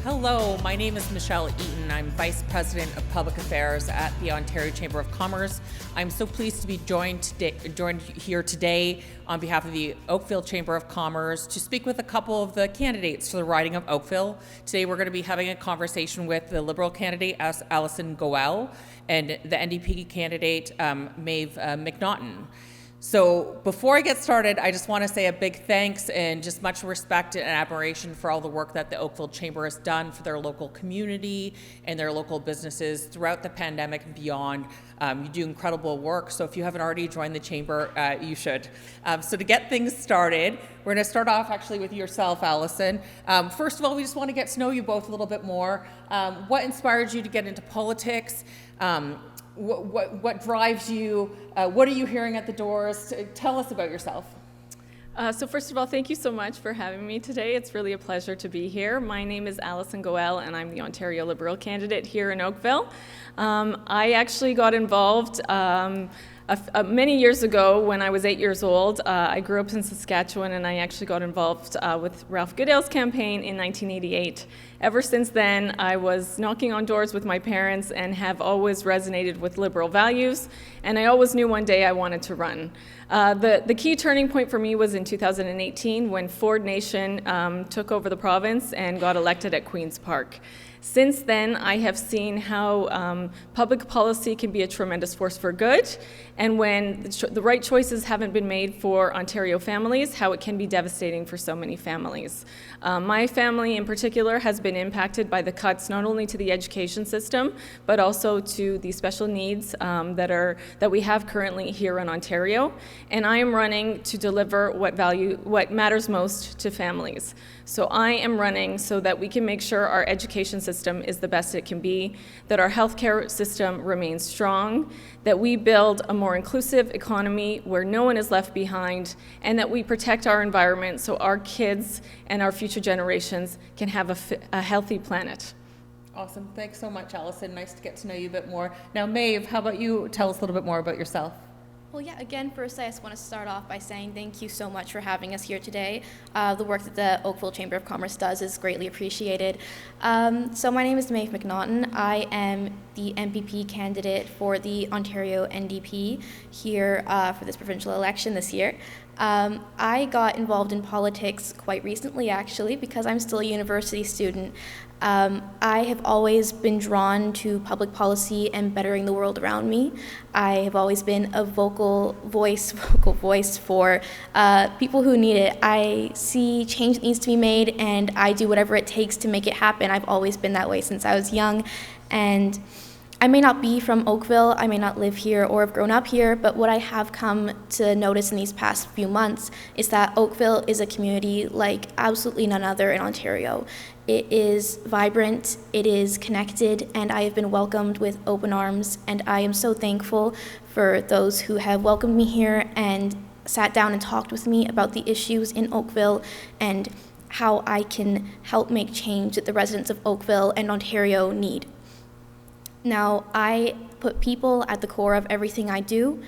Hello, my name is Michelle Eaton. I'm Vice President of Public Affairs at the Ontario Chamber of Commerce. I'm so pleased to be joined here today on behalf of the Oakville Chamber of Commerce to speak with a couple of the candidates for the riding of Oakville. Today we're going to be having a conversation with the Liberal candidate, Alison Gohel, and the NDP candidate, Maeve McNaughton. So before I get started, I just want to say a big thanks and just much respect and admiration for all the work that the Oakville Chamber has done for their local community and their local businesses throughout the pandemic and beyond. You do incredible work, so if you haven't already joined the Chamber, you should. So to get things started, we're going to start off actually with yourself, Alison. First of all, we just want to get to know you both a little bit more. What inspired you to get into politics? What drives you? What are you hearing at the doors? Tell us about yourself. So first of all, thank you so much for having me today. It's really a pleasure to be here. My name is Alison Gohel, and I'm the Ontario Liberal candidate here in Oakville. I actually got involved many years ago when I was 8 years old. I grew up in Saskatchewan, and I actually got involved with Ralph Goodale's campaign in 1988. Ever since then, I was knocking on doors with my parents and have always resonated with Liberal values, and I always knew one day I wanted to run. The key turning point for me was in 2018 when Ford Nation took over the province and got elected at Queen's Park. Since then, I have seen how public policy can be a tremendous force for good, and when the right choices haven't been made for Ontario families, how it can be devastating for so many families. My family in particular has been impacted by the cuts not only to the education system, but also to the special needs that we have currently here in Ontario, and I am running to deliver what matters most to families. So I am running so that we can make sure our education system is the best it can be, that our healthcare system remains strong, that we build a more inclusive economy where no one is left behind, and that we protect our environment so our kids and our future generations can have a healthy planet. Awesome. Thanks so much, Alison. Nice to get to know you a bit more. Now, Maeve, how about you tell us a little bit more about yourself? Well, yeah, again, first I just want to start off by saying thank you so much for having us here today. The work that the Oakville Chamber of Commerce does is greatly appreciated. So my name is Maeve McNaughton. I am the MPP candidate for the Ontario NDP here for this provincial election this year. I got involved in politics quite recently, actually, because I'm still a university student. I have always been drawn to public policy and bettering the world around me. I have always been a vocal voice for people who need it. I see change that needs to be made, and I do whatever it takes to make it happen. I've always been that way since I was young, and I may not be from Oakville, I may not live here or have grown up here, but what I have come to notice in these past few months is that Oakville is a community like absolutely none other in Ontario. It is vibrant, it is connected, and I have been welcomed with open arms, and I am so thankful for those who have welcomed me here and sat down and talked with me about the issues in Oakville and how I can help make change that the residents of Oakville and Ontario need. Now, I put people at the core of everything I do.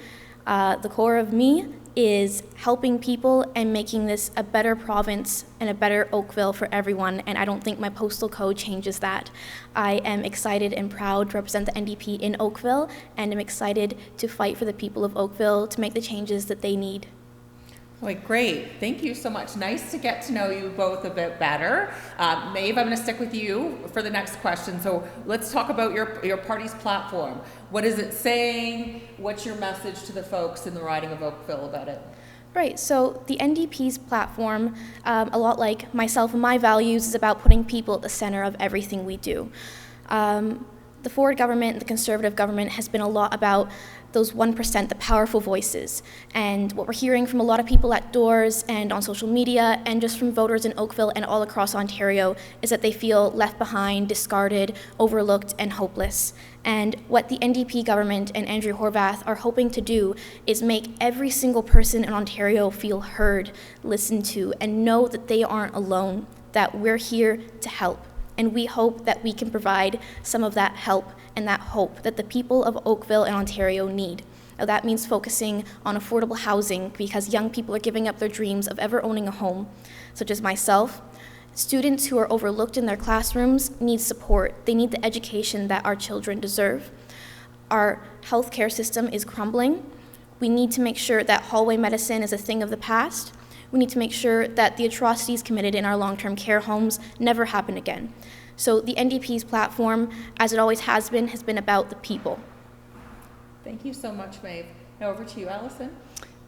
The core of me is helping people and making this a better province and a better Oakville for everyone, and I don't think my postal code changes that. I am excited and proud to represent the NDP in Oakville, and I'm excited to fight for the people of Oakville to make the changes that they need. Wait, great. Thank you so much. Nice to get to know you both a bit better. Maeve, I'm going to stick with you for the next question. So let's talk about your party's platform. What is it saying? What's your message to the folks in the riding of Oakville about it? Right, so the NDP's platform, a lot like myself and my values, is about putting people at the center of everything we do. The Ford government, the Conservative government, has been a lot about those 1%, the powerful voices. And what we're hearing from a lot of people at doors and on social media and just from voters in Oakville and all across Ontario is that they feel left behind, discarded, overlooked, and hopeless. And what the NDP government and Andrew Horwath are hoping to do is make every single person in Ontario feel heard, listened to, and know that they aren't alone, that we're here to help. And we hope that we can provide some of that help and that hope that the people of Oakville and Ontario need. Now, that means focusing on affordable housing because young people are giving up their dreams of ever owning a home, such as myself. Students who are overlooked in their classrooms need support. They need the education that our children deserve. Our healthcare system is crumbling. We need to make sure that hallway medicine is a thing of the past. We need to make sure that the atrocities committed in our long-term care homes never happen again. So the NDP's platform, as it always has been about the people. Thank you so much, Maeve. Now over to you, Alison.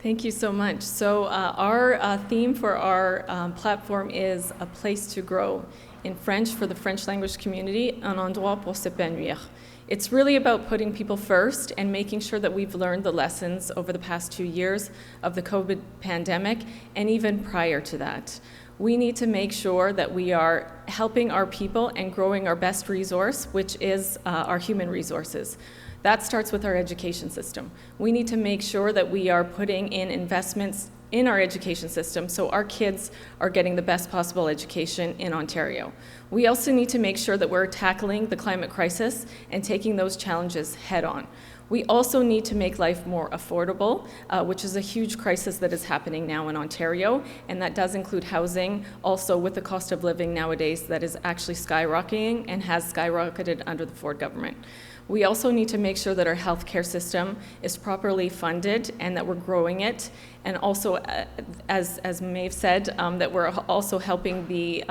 Thank you so much. So our theme for our platform is a place to grow. In French, for the French language community, un endroit pour s'épanouir. It's really about putting people first and making sure that we've learned the lessons over the past 2 years of the COVID pandemic and even prior to that. We need to make sure that we are helping our people and growing our best resource, which is our human resources. That starts with our education system. We need to make sure that we are putting in investments in our education system so our kids are getting the best possible education in Ontario. We also need to make sure that we're tackling the climate crisis and taking those challenges head on. We also need to make life more affordable, which is a huge crisis that is happening now in Ontario, and that does include housing, also with the cost of living nowadays that is actually skyrocketing and has skyrocketed under the Ford government. We also need to make sure that our healthcare system is properly funded and that we're growing it. And also, as Maeve said, that we're also helping the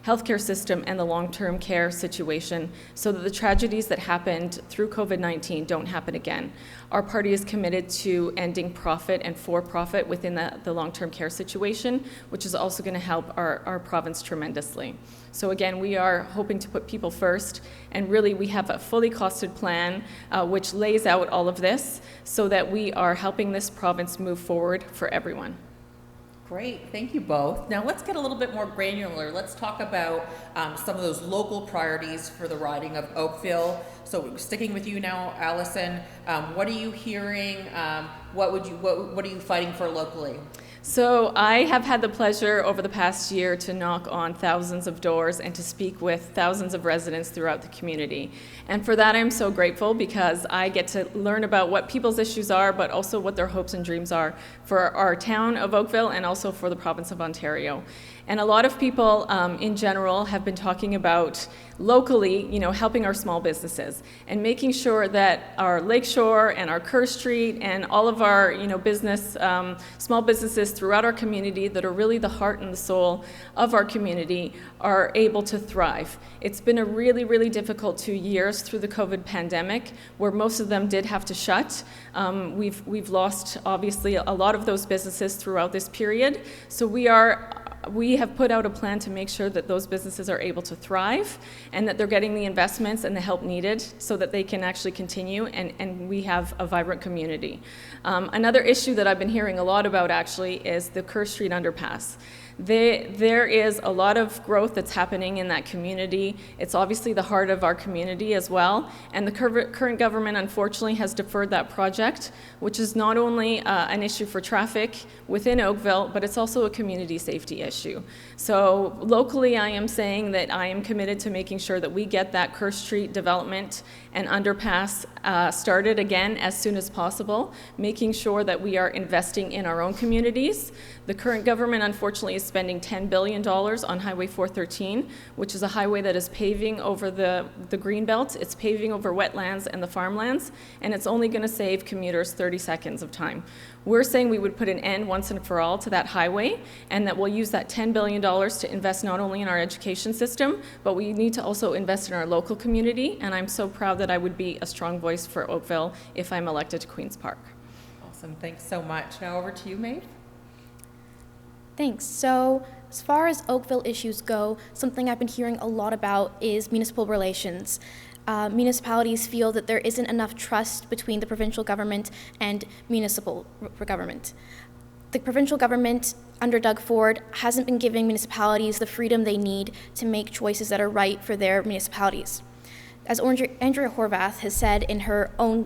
healthcare system and the long-term care situation so that the tragedies that happened through COVID-19 don't happen again. Our party is committed to ending profit and for-profit within the long-term care situation, which is also going to help our province tremendously. So again, we are hoping to put people first, and really we have a fully costed plan which lays out all of this so that we are helping this province move forward for everyone. Great, thank you both. Now let's get a little bit more granular. Let's talk about some of those local priorities for the riding of Oakville. So sticking with you now, Alison, what are you hearing? What are you fighting for locally? So I have had the pleasure over the past year to knock on thousands of doors and to speak with thousands of residents throughout the community. And for that I'm so grateful because I get to learn about what people's issues are, but also what their hopes and dreams are for our town of Oakville and also for the province of Ontario. And a lot of people in general have been talking about locally, helping our small businesses and making sure that our Lakeshore and our Kerr Street and all of our, small businesses throughout our community that are really the heart and the soul of our community are able to thrive. It's been a really, really difficult 2 years through the COVID pandemic where most of them did have to shut. We've lost, obviously, a lot of those businesses throughout this period. So we have put out a plan to make sure that those businesses are able to thrive and that they're getting the investments and the help needed so that they can actually continue and we have a vibrant community. Another issue that I've been hearing a lot about actually is the Kerr Street underpass. There is a lot of growth that's happening in that community. It's obviously the heart of our community as well, and the current government unfortunately has deferred that project, which is not only an issue for traffic within Oakville, but it's also a community safety issue. So locally I am saying that I am committed to making sure that we get that Kerr Street development and underpass started again as soon as possible, making sure that we are investing in our own communities. The current government unfortunately is spending $10 billion on Highway 413, which is a highway that is paving over the greenbelt, it's paving over wetlands and the farmlands, and it's only going to save commuters 30 seconds of time. We're saying we would put an end once and for all to that highway, and that we'll use that $10 billion to invest not only in our education system, but we need to also invest in our local community, and I'm so proud that I would be a strong voice for Oakville if I'm elected to Queen's Park. Awesome, thanks so much. Now over to you, Maeve. Thanks. So as far as Oakville issues go, something I've been hearing a lot about is municipal relations. Municipalities feel that there isn't enough trust between the provincial government and municipal government. The provincial government under Doug Ford hasn't been giving municipalities the freedom they need to make choices that are right for their municipalities. As Andrea Horvath has said in her own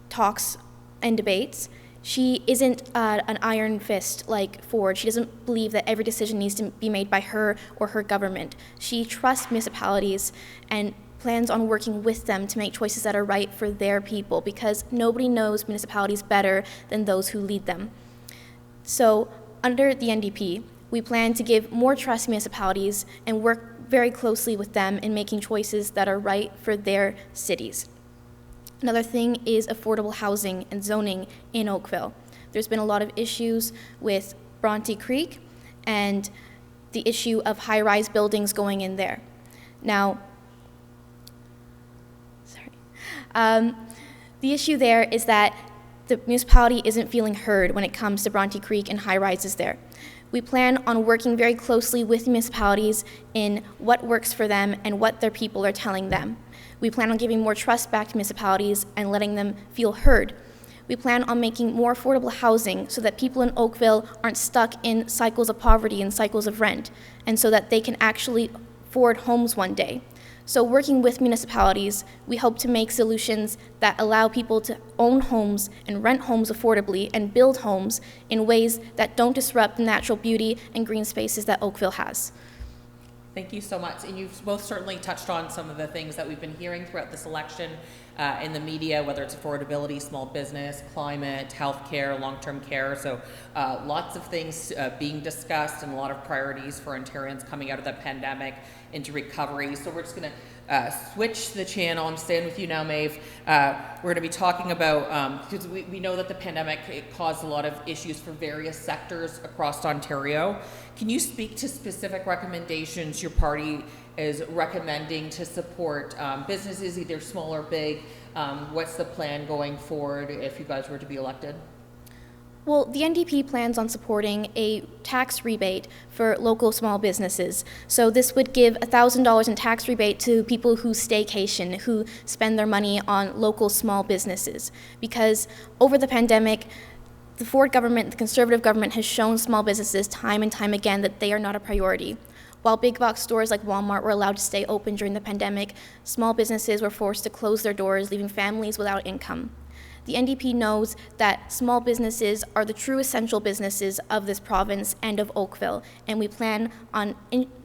talks and debates, she isn't an iron fist like Ford. She doesn't believe that every decision needs to be made by her or her government. She trusts municipalities and plans on working with them to make choices that are right for their people because nobody knows municipalities better than those who lead them. So under the NDP, We plan to give more trust to municipalities and work very closely with them in making choices that are right for their cities. Another thing is affordable housing and zoning in Oakville. There's been a lot of issues with Bronte Creek and the issue of high-rise buildings going in there. Now, the issue there is that the municipality isn't feeling heard when it comes to Bronte Creek and high-rises there. We plan on working very closely with municipalities in what works for them and what their people are telling them. We plan on giving more trust back to municipalities and letting them feel heard. We plan on making more affordable housing so that people in Oakville aren't stuck in cycles of poverty and cycles of rent, and so that they can actually afford homes one day. So working with municipalities, we hope to make solutions that allow people to own homes and rent homes affordably and build homes in ways that don't disrupt the natural beauty and green spaces that Oakville has. Thank you so much. And you've both certainly touched on some of the things that we've been hearing throughout this election in the media, whether it's affordability, small business, climate, healthcare, long-term care. So lots of things being discussed and a lot of priorities for Ontarians coming out of the pandemic into recovery. So we're just going to switch the channel. I'm staying with you now, Maeve. We're going to be talking about, because we know that the pandemic, it caused a lot of issues for various sectors across Ontario. Can you speak to specific recommendations your party is recommending to support businesses, either small or big? What's the plan going forward if you guys were to be elected? Well, the NDP plans on supporting a tax rebate for local small businesses. So this would give $1,000 in tax rebate to people who staycation, who spend their money on local small businesses. Because over the pandemic, the Ford government, the Conservative government, has shown small businesses time and time again that they are not a priority. While big box stores like Walmart were allowed to stay open during the pandemic, small businesses were forced to close their doors, leaving families without income. The NDP knows that small businesses are the true essential businesses of this province and of Oakville, and we plan on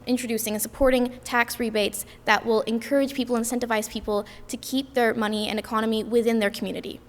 introducing and supporting tax rebates that will encourage people, incentivize people to keep their money and economy within their community.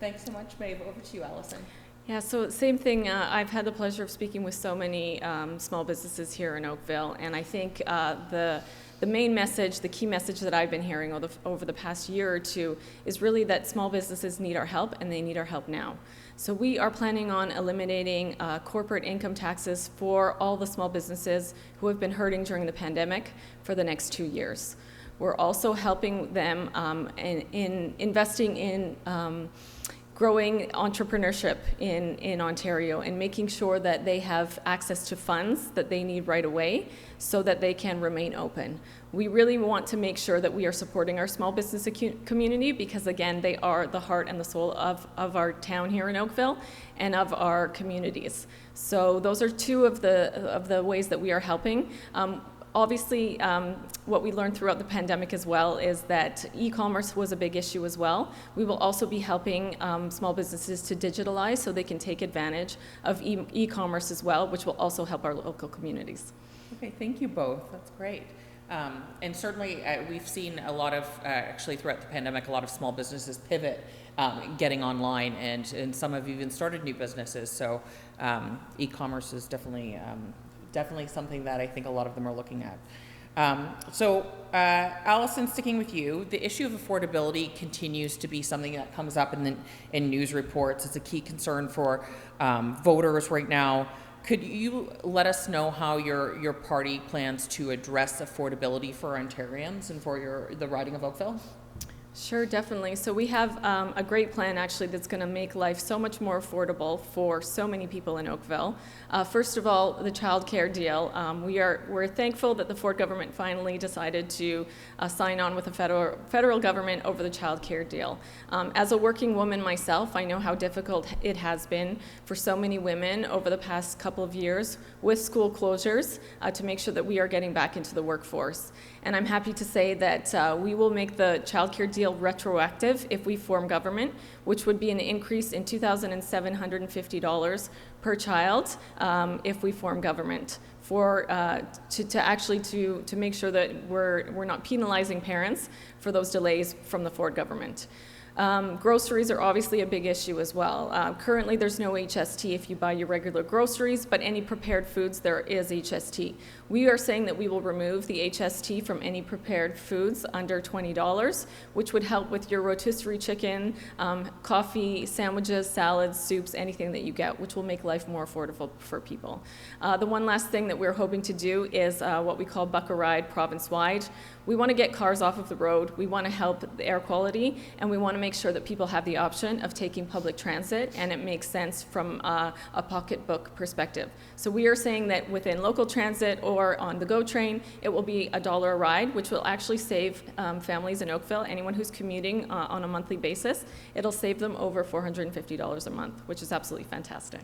Thanks so much, Maeve. Over to you, Alison. Yeah, so same thing. I've had the pleasure of speaking with so many small businesses here in Oakville, and I think the main message, the key message that I've been hearing over the past year or two is really that small businesses need our help, and they need our help now. So we are planning on eliminating corporate income taxes for all the small businesses who have been hurting during the pandemic for the next 2 years. We're also helping them in investing in growing entrepreneurship in Ontario and making sure that they have access to funds that they need right away so that they can remain open. We really want to make sure that we are supporting our small business community because, again, they are the heart and the soul of our town here in Oakville and of our communities. So those are two of the ways that we are helping. Obviously, what we learned throughout the pandemic as well is that e-commerce was a big issue as well. We will also be helping small businesses to digitalize so they can take advantage of e-commerce as well, which will also help our local communities. Okay, thank you both. That's great. And certainly we've seen a lot of, actually throughout the pandemic, a lot of small businesses pivot getting online, and some have even started new businesses. So e-commerce is definitely something that I think a lot of them are looking at. Alison, sticking with you, the issue of affordability continues to be something that comes up in news reports. It's a key concern for voters right now. Could you let us know how your party plans to address affordability for Ontarians and for the riding of Oakville? Sure, definitely. So we have a great plan actually that's going to make life so much more affordable for so many people in Oakville. First of all, the child care deal. We're thankful that the Ford government finally decided to sign on with the federal government over the child care deal. As a working woman myself, I know how difficult it has been for so many women over the past couple of years with school closures to make sure that we are getting back into the workforce. And I'm happy to say that we will make the child care deal retroactive if we form government, which would be an increase in $2,750 per child if we form government to make sure that we're not penalizing parents for those delays from the Ford government. Groceries are obviously a big issue as well. Currently, there's no HST if you buy your regular groceries, but any prepared foods, there is HST. We are saying that we will remove the HST from any prepared foods under $20, which would help with your rotisserie chicken, coffee, sandwiches, salads, soups, anything that you get, which will make life more affordable for people. The one last thing that we're hoping to do is what we call Buck a Ride province-wide. We want to get cars off of the road, we want to help the air quality, and we want to make sure that people have the option of taking public transit, and it makes sense from a pocketbook perspective. So we are saying that within local transit or on the GO train, it will be $1 a ride, which will actually save families in Oakville, anyone who's commuting on a monthly basis, it'll save them over $450 a month, which is absolutely fantastic.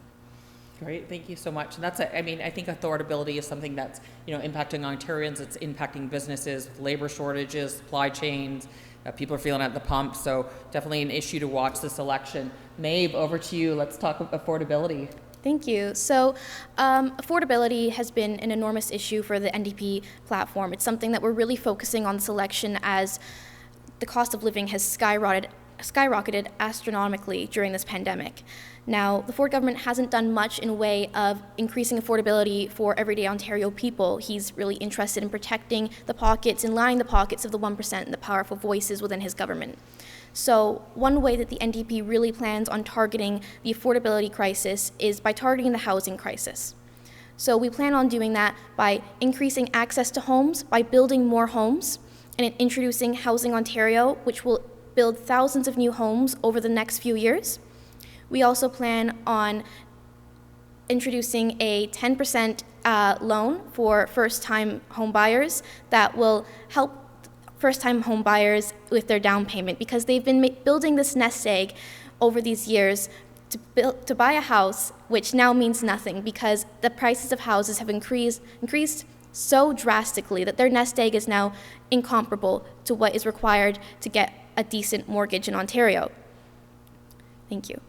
Great, thank you so much. And that's, I mean, I think affordability is something that's, impacting Ontarians, it's impacting businesses, labor shortages, supply chains, people are feeling it at the pump, so definitely an issue to watch this election. Maeve, over to you, let's talk affordability. Thank you. So affordability has been an enormous issue for the NDP platform. It's something that we're really focusing on this election as the cost of living has skyrocketed astronomically during this pandemic. Now, the Ford government hasn't done much in a way of increasing affordability for everyday Ontario people. He's really interested in protecting the pockets and lining the pockets of the 1% and the powerful voices within his government. So one way that the NDP really plans on targeting the affordability crisis is by targeting the housing crisis. So we plan on doing that by increasing access to homes, by building more homes, and introducing Housing Ontario, which will build thousands of new homes over the next few years. We also plan on introducing a 10% loan for first-time home buyers that will help first-time home buyers with their down payment, because they've been building this nest egg over these years to buy a house, which now means nothing because the prices of houses have increased so drastically that their nest egg is now incomparable to what is required to get a decent mortgage in Ontario. Thank you.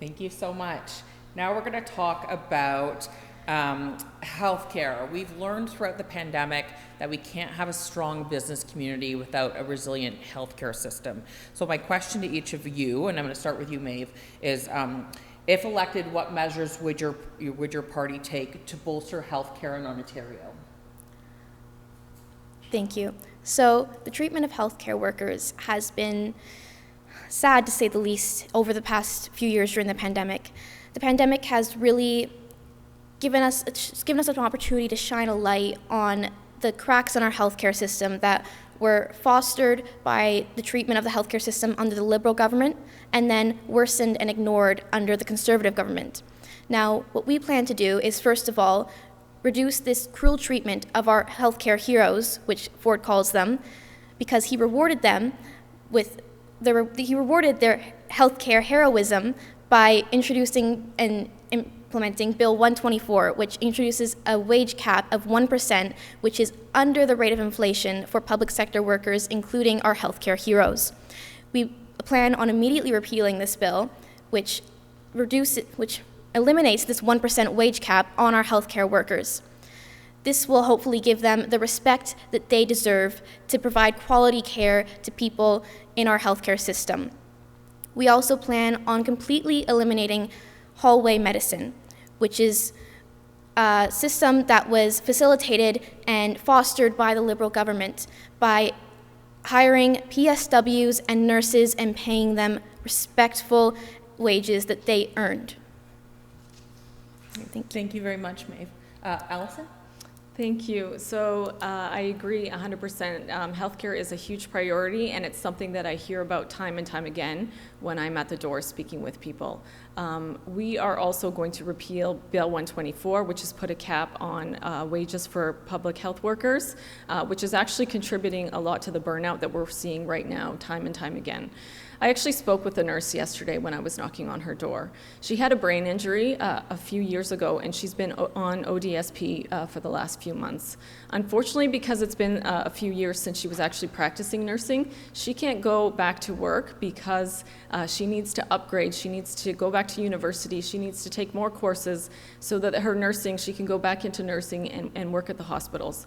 Thank you so much. Now we're going to talk about healthcare. We've learned throughout the pandemic that we can't have a strong business community without a resilient healthcare system. So my question to each of you, and I'm going to start with you, Maeve, is if elected, what measures would your party take to bolster healthcare in Ontario? Thank you. So the treatment of healthcare workers has been sad, to say the least, over the past few years during the pandemic. The pandemic has really given us an opportunity to shine a light on the cracks in our healthcare system that were fostered by the treatment of the healthcare system under the Liberal government and then worsened and ignored under the Conservative government. Now, what we plan to do is, first of all, reduce this cruel treatment of our healthcare heroes, which Ford calls them, because he rewarded them with he rewarded their healthcare heroism by introducing and implementing Bill 124, which introduces a wage cap of 1%, which is under the rate of inflation for public sector workers, including our healthcare heroes. We plan on immediately repealing this bill, which eliminates this 1% wage cap on our healthcare workers. This will hopefully give them the respect that they deserve to provide quality care to people in our healthcare system. We also plan on completely eliminating hallway medicine, which is a system that was facilitated and fostered by the Liberal government by hiring PSWs and nurses and paying them respectful wages that they earned. Thank you very much, Maeve. Alison? Thank you. So I agree 100%. Healthcare is a huge priority, and it's something that I hear about time and time again when I'm at the door speaking with people. We are also going to repeal Bill 124, which has put a cap on wages for public health workers, which is actually contributing a lot to the burnout that we're seeing right now, time and time again. I actually spoke with a nurse yesterday when I was knocking on her door. She had a brain injury a few years ago, and she's been on ODSP for the last few months. Unfortunately, because it's been a few years since she was actually practicing nursing, she can't go back to work because she needs to upgrade. She needs to go back to university. She needs to take more courses so that she can go back into nursing and work at the hospitals.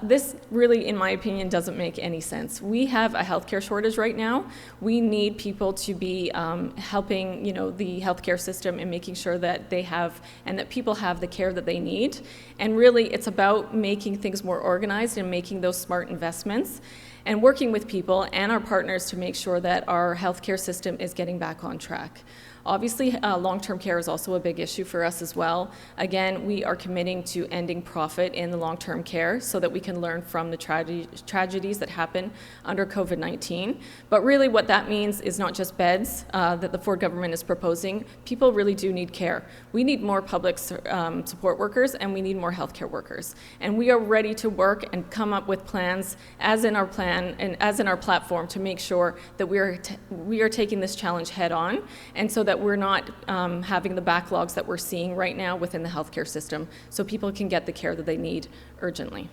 This really, in my opinion, doesn't make any sense. We have a healthcare shortage right now. We need people to be helping, the healthcare system and making sure that they have and that people have the care that they need. And really, it's about making things more organized and making those smart investments and working with people and our partners to make sure that our healthcare system is getting back on track. Obviously, long-term care is also a big issue for us as well. Again, we are committing to ending profit in the long-term care so that we can learn from the tragedies that happen under COVID-19. But really what that means is not just beds that the Ford government is proposing. People really do need care. We need more public support workers, and we need more healthcare workers. And we are ready to work and come up with plans as in our plan and as in our platform to make sure that we are taking this challenge head on, and so that we're not having the backlogs that we're seeing right now within the healthcare system, so people can get the care that they need urgently.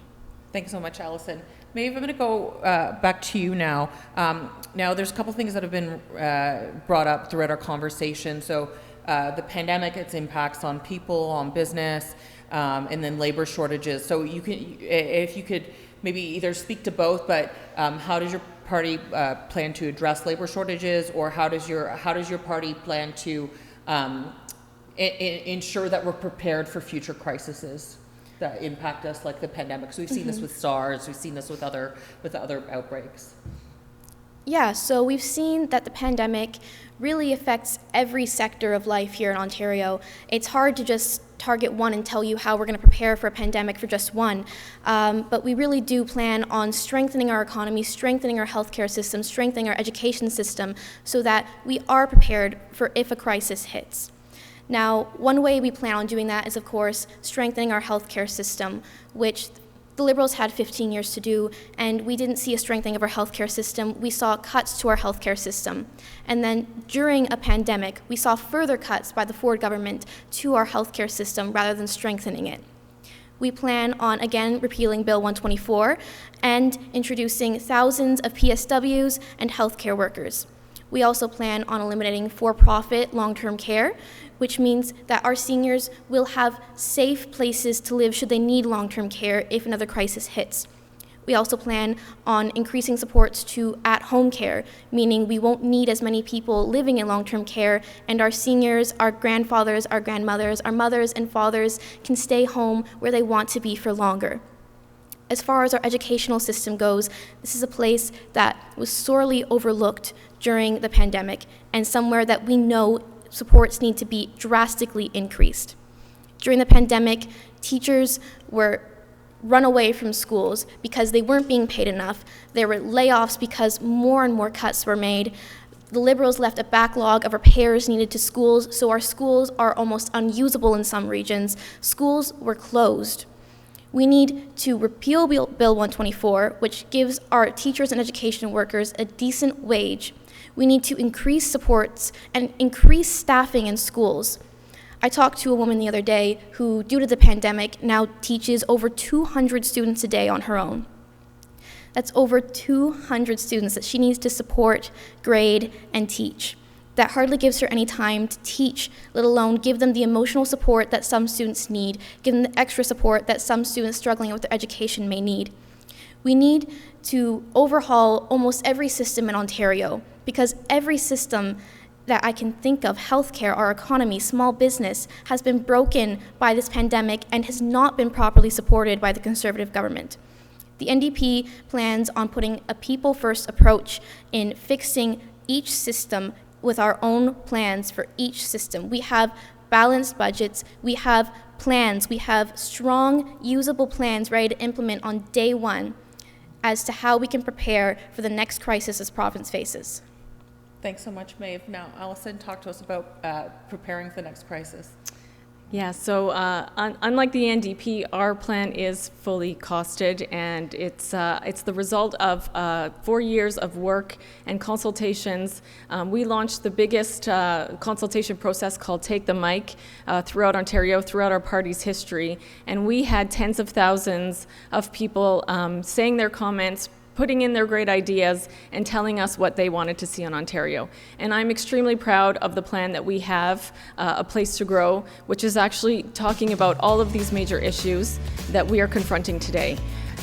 Thanks so much, Alison. Maeve, I'm going to go back to you now. Now, there's a couple things that have been brought up throughout our conversation. So the pandemic, its impacts on people, on business, and then labor shortages. So if you could maybe either speak to both, but how does your party plan to address labor shortages, or how does your party plan to ensure that we're prepared for future crises that impact us, like the pandemic? So we've seen this with SARS, we've seen this with other outbreaks. Yeah, so we've seen that the pandemic really affects every sector of life here in Ontario. It's hard to just target one and tell you how we're going to prepare for a pandemic for just one. But we really do plan on strengthening our economy, strengthening our healthcare system, strengthening our education system, so that we are prepared for if a crisis hits. Now, one way we plan on doing that is, of course, strengthening our healthcare system, which the Liberals had 15 years to do, and we didn't see a strengthening of our healthcare system. We saw cuts to our healthcare system. And then during a pandemic, we saw further cuts by the Ford government to our healthcare system rather than strengthening it. We plan on, again, repealing Bill 124 and introducing thousands of PSWs and healthcare workers. We also plan on eliminating for-profit long-term care, which means that our seniors will have safe places to live should they need long-term care if another crisis hits. We also plan on increasing supports to at-home care, meaning we won't need as many people living in long-term care, and our seniors, our grandfathers, our grandmothers, our mothers and fathers can stay home where they want to be for longer. As far as our educational system goes, this is a place that was sorely overlooked during the pandemic, and somewhere that we know supports need to be drastically increased. During the pandemic, teachers were run away from schools because they weren't being paid enough. There were layoffs because more and more cuts were made. The Liberals left a backlog of repairs needed to schools, so our schools are almost unusable in some regions. Schools were closed. We need to repeal Bill 124, which gives our teachers and education workers a decent wage. We need to increase supports and increase staffing in schools. I talked to a woman the other day who, due to the pandemic, now teaches over 200 students a day on her own. That's over 200 students that she needs to support, grade, and teach. That hardly gives her any time to teach, let alone give them the emotional support that some students need, give them the extra support that some students struggling with their education may need. We need to overhaul almost every system in Ontario, because every system that I can think of, healthcare, our economy, small business, has been broken by this pandemic and has not been properly supported by the Conservative government. The NDP plans on putting a people-first approach in fixing each system with our own plans for each system. We have balanced budgets, we have plans, we have strong, usable plans ready to implement on day one as to how we can prepare for the next crisis this province faces. Thanks so much, Maeve. Now, Alison, talk to us about preparing for the next crisis. Yeah, so unlike the NDP, our plan is fully costed, and it's the result of 4 years of work and consultations. We launched the biggest consultation process called Take the Mic throughout Ontario, throughout our party's history, and we had tens of thousands of people saying their comments, putting in their great ideas, and telling us what they wanted to see on Ontario. And I'm extremely proud of the plan that we have, A Place to Grow, which is actually talking about all of these major issues that we are confronting today.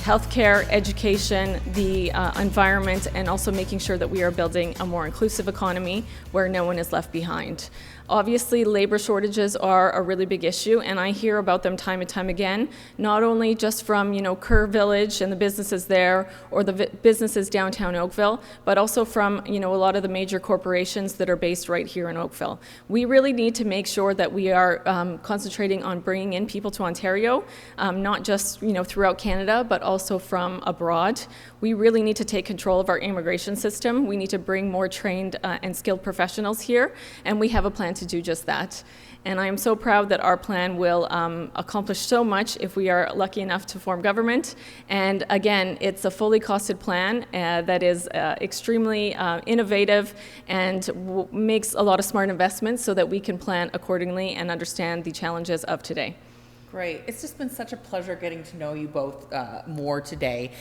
healthcare, education, the environment, and also making sure that we are building a more inclusive economy where no one is left behind. Obviously, labor shortages are a really big issue, and I hear about them time and time again, not only just from, Kerr Village and the businesses there, or the businesses downtown Oakville, but also from, a lot of the major corporations that are based right here in Oakville. We really need to make sure that we are concentrating on bringing in people to Ontario, not just, throughout Canada, but also from abroad. We really need to take control of our immigration system. We need to bring more trained and skilled professionals here, and we have a plan to do just that. And I am so proud that our plan will accomplish so much if we are lucky enough to form government. And again, it's a fully costed plan that is extremely innovative and makes a lot of smart investments so that we can plan accordingly and understand the challenges of today. Great. It's just been such a pleasure getting to know you both more today.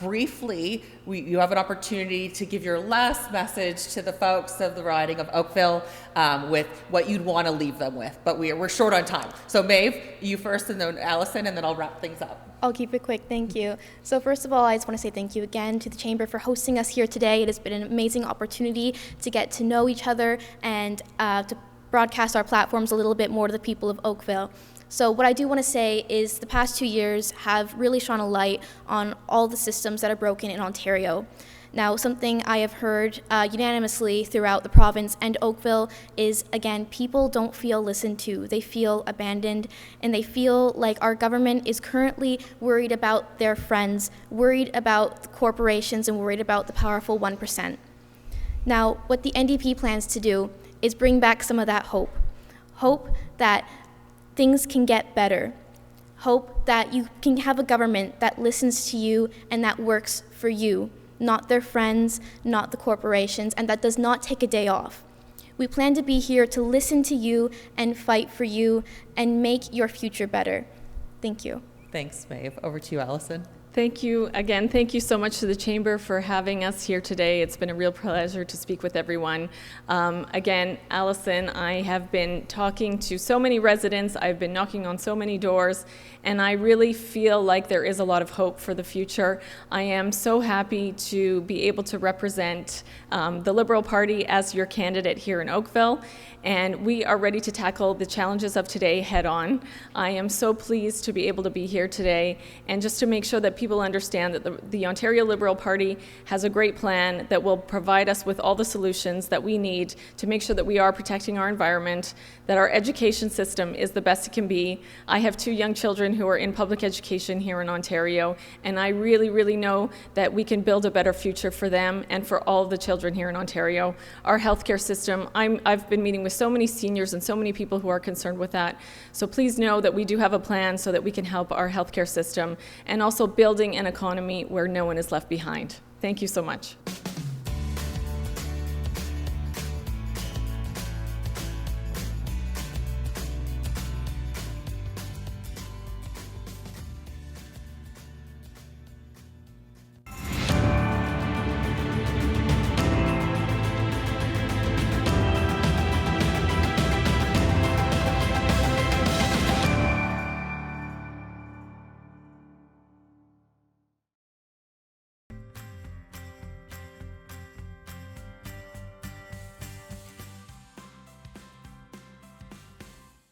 Briefly, you have an opportunity to give your last message to the folks of the riding of Oakville with what you'd want to leave them with. But we're short on time. So Maeve, you first, and then Alison, and then I'll wrap things up. I'll keep it quick, thank you. So first of all, I just want to say thank you again to the Chamber for hosting us here today. It has been an amazing opportunity to get to know each other and to broadcast our platforms a little bit more to the people of Oakville. So what I do want to say is the past 2 years have really shone a light on all the systems that are broken in Ontario. Now, something I have heard unanimously throughout the province and Oakville is, again, people don't feel listened to. They feel abandoned, and they feel like our government is currently worried about their friends, worried about the corporations, and worried about the powerful 1%. Now, what the NDP plans to do is bring back some of that hope. Hope that things can get better. Hope that you can have a government that listens to you and that works for you, not their friends, not the corporations, and that does not take a day off. We plan to be here to listen to you and fight for you and make your future better. Thank you. Thanks, Maeve. Over to you, Alison. Thank you again. Thank you so much to the Chamber for having us here today. It's been a real pleasure to speak with everyone. Again, Alison, I have been talking to so many residents. I've been knocking on so many doors, and I really feel like there is a lot of hope for the future. I am so happy to be able to represent the Liberal Party as your candidate here in Oakville, and we are ready to tackle the challenges of today head on. I am so pleased to be able to be here today, and just to make sure that people understand that the Ontario Liberal Party has a great plan that will provide us with all the solutions that we need to make sure that we are protecting our environment, that our education system is the best it can be. I have 2 young children who are in public education here in Ontario, and I really, really know that we can build a better future for them and for all of the children here in Ontario. Our healthcare system, I've been meeting with so many seniors and so many people who are concerned with that. So please know that we do have a plan so that we can help our healthcare system and also building an economy where no one is left behind. Thank you so much.